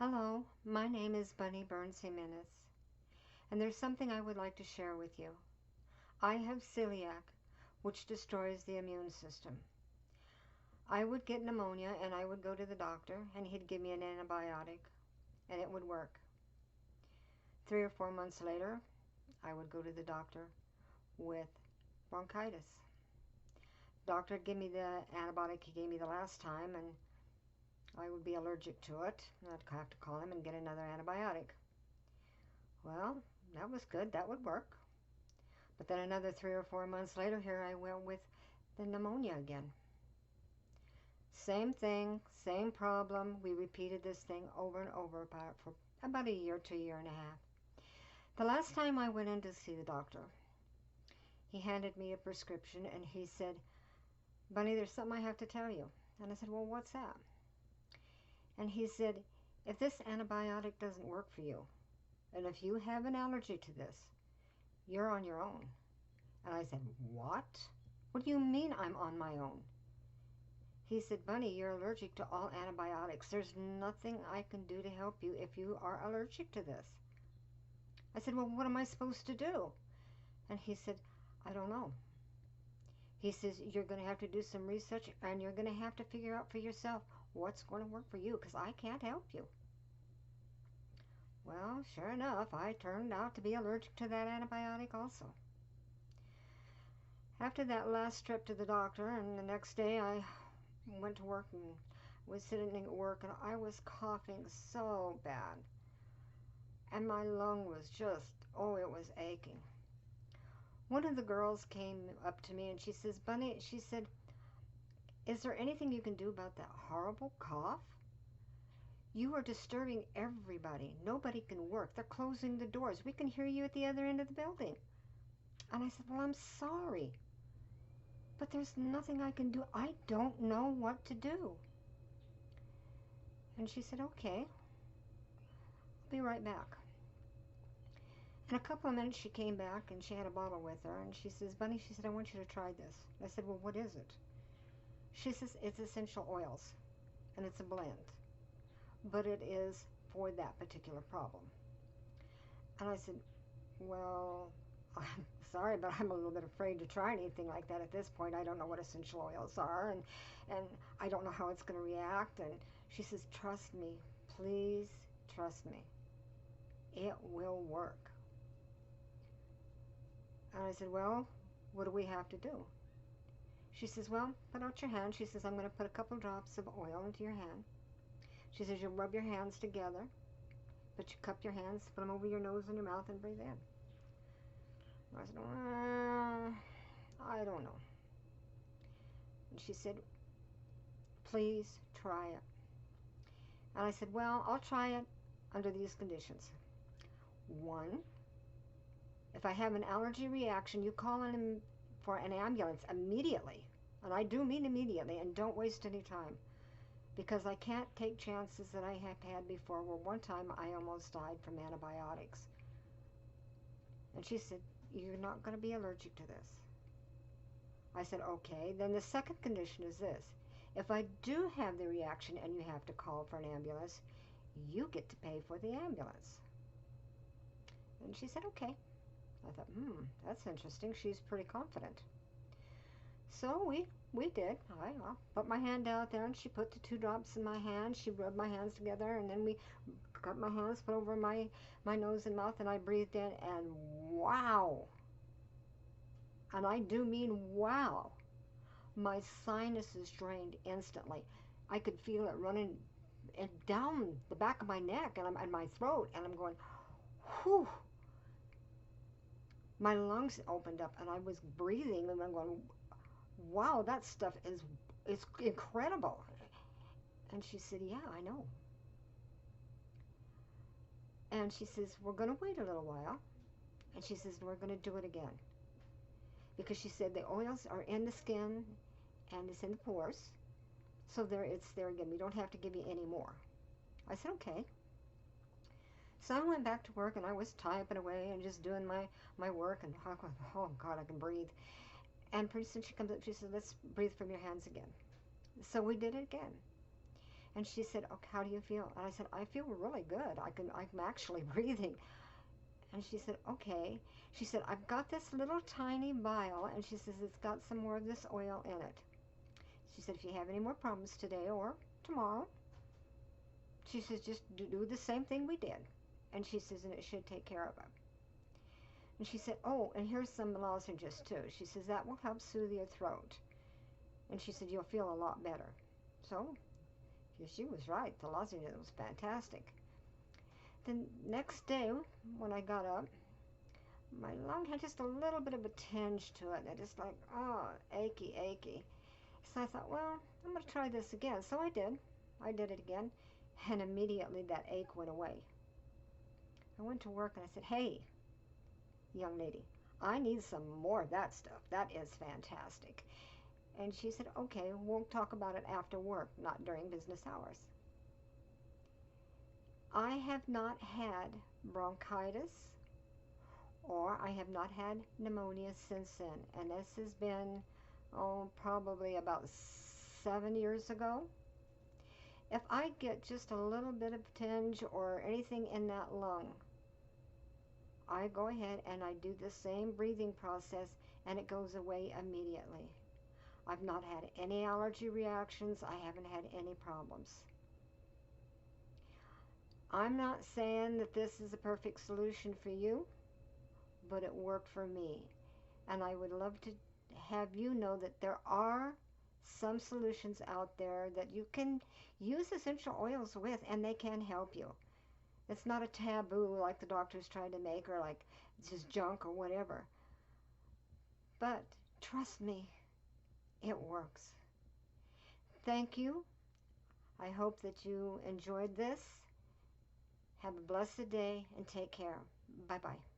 Hello, my name is Bunny Burns Jimenez, and there's something I would like to share with you. I have celiac, which destroys the immune system. I would get pneumonia and I would go to the doctor and he'd give me an antibiotic and it would work. 3 or 4 months later, I would go to the doctor with bronchitis. Doctor would give me the antibiotic he gave me the last time and I would be allergic to it. I'd have to call him and get another antibiotic. Well, that was good. That would work. But then another 3 or 4 months later, here I went with the pneumonia again. Same thing, same problem. We repeated this thing over and over for about a year to a year and a half. The last time I went in to see the doctor, he handed me a prescription and he said, "Bunny, there's something I have to tell you." And I said, "Well, what's that?" And he said, "If this antibiotic doesn't work for you, and if you have an allergy to this, you're on your own." And I said, "What? What do you mean I'm on my own?" He said, "Bunny, you're allergic to all antibiotics. There's nothing I can do to help you if you are allergic to this." I said, "Well, what am I supposed to do?" And he said, "I don't know." He says, "You're going to have to do some research and you're going to have to figure out for yourself what's going to work for you because I can't help you." Well, sure enough, I turned out to be allergic to that antibiotic also. After that last trip to the doctor, and the next day I went to work and was sitting at work, and I was coughing so bad. And my lung was just, oh, it was aching. One of the girls came up to me and she says, "Bunny," she said, "is there anything you can do about that horrible cough? You are disturbing everybody. Nobody can work. They're closing the doors. We can hear you at the other end of the building." And I said, "Well, I'm sorry, but there's nothing I can do. I don't know what to do." And she said, "Okay, I'll be right back." In a couple of minutes she came back and she had a bottle with her and she says, "Bunny," she said, "I want you to try this." I said, "Well, what is it?" She says, "It's essential oils and it's a blend, but it is for that particular problem." And I said, "Well, I'm sorry, but I'm a little bit afraid to try anything like that at this point. I don't know what essential oils are, and I don't know how it's going to react." And she says, "Trust me, please trust me. It will work." And I said, "Well, what do we have to do?" She says, "Well, put out your hand." She says, "I'm going to put a couple drops of oil into your hand." She says, "You'll rub your hands together, but you cup your hands, put them over your nose and your mouth and breathe in." I said, "Well, I don't know." And she said, "Please try it." And I said, "Well, I'll try it under these conditions. One, if I have an allergy reaction, you call in for an ambulance immediately. And I do mean immediately, and don't waste any time. Because I can't take chances that I have had before, where one time I almost died from antibiotics." And she said, "You're not going to be allergic to this." I said, "Okay, then the second condition is this. If I do have the reaction and you have to call for an ambulance, you get to pay for the ambulance." And she said, "Okay." I thought, that's interesting. She's pretty confident. So we did. I put my hand out there and she put the 2 drops in my hand. She rubbed my hands together and then we got my hands put over my nose and mouth and I breathed in and wow. And I do mean wow. My sinuses drained instantly. I could feel it running down the back of my neck and my throat, and I'm going, whew. My lungs opened up and I was breathing and I'm going, wow, that stuff is incredible. And she said, "Yeah, I know." And she says, "We're going to wait a little while." And she says, "We're going to do it again." Because she said the oils are in the skin and it's in the pores. So it's there again. We don't have to give you any more. I said, "Okay." So I went back to work and I was typing away and just doing my work and oh God, I can breathe. And pretty soon she comes up, she said, "Let's breathe from your hands again." So we did it again. And she said, okay, how do you feel? And I said, I feel really good. I'm actually breathing. And she said, okay. She said, I've got this little tiny vial, and she says it's got some more of this oil in it. She said, if you have any more problems today or tomorrow, she says, just do the same thing we did. And she says, and it should take care of it. And she said, oh, and here's some lozenges too. She says, that will help soothe your throat. And she said, you'll feel a lot better. So, she was right. The lozenge was fantastic. The next day, when I got up, my lung had just a little bit of a tinge to it. And just like, oh, achy, achy. So I thought, well, I'm going to try this again. So I did. I did it again. And immediately that ache went away. I went to work and I said, hey, young lady, I need some more of that stuff. That is fantastic. And she said, okay, we'll talk about it after work, not during business hours. I have not had bronchitis or I have not had pneumonia since then. And this has been, probably about 7 years ago. If I get just a little bit of tinge or anything in that lung, I go ahead and I do the same breathing process and it goes away immediately. I've not had any allergy reactions. I haven't had any problems. I'm not saying that this is a perfect solution for you, but it worked for me. And I would love to have you know that there are some solutions out there that you can use essential oils with and they can help you. It's not a taboo like the doctors try to make or like it's just junk or whatever. But trust me, it works. Thank you. I hope that you enjoyed this. Have a blessed day and take care. Bye-bye.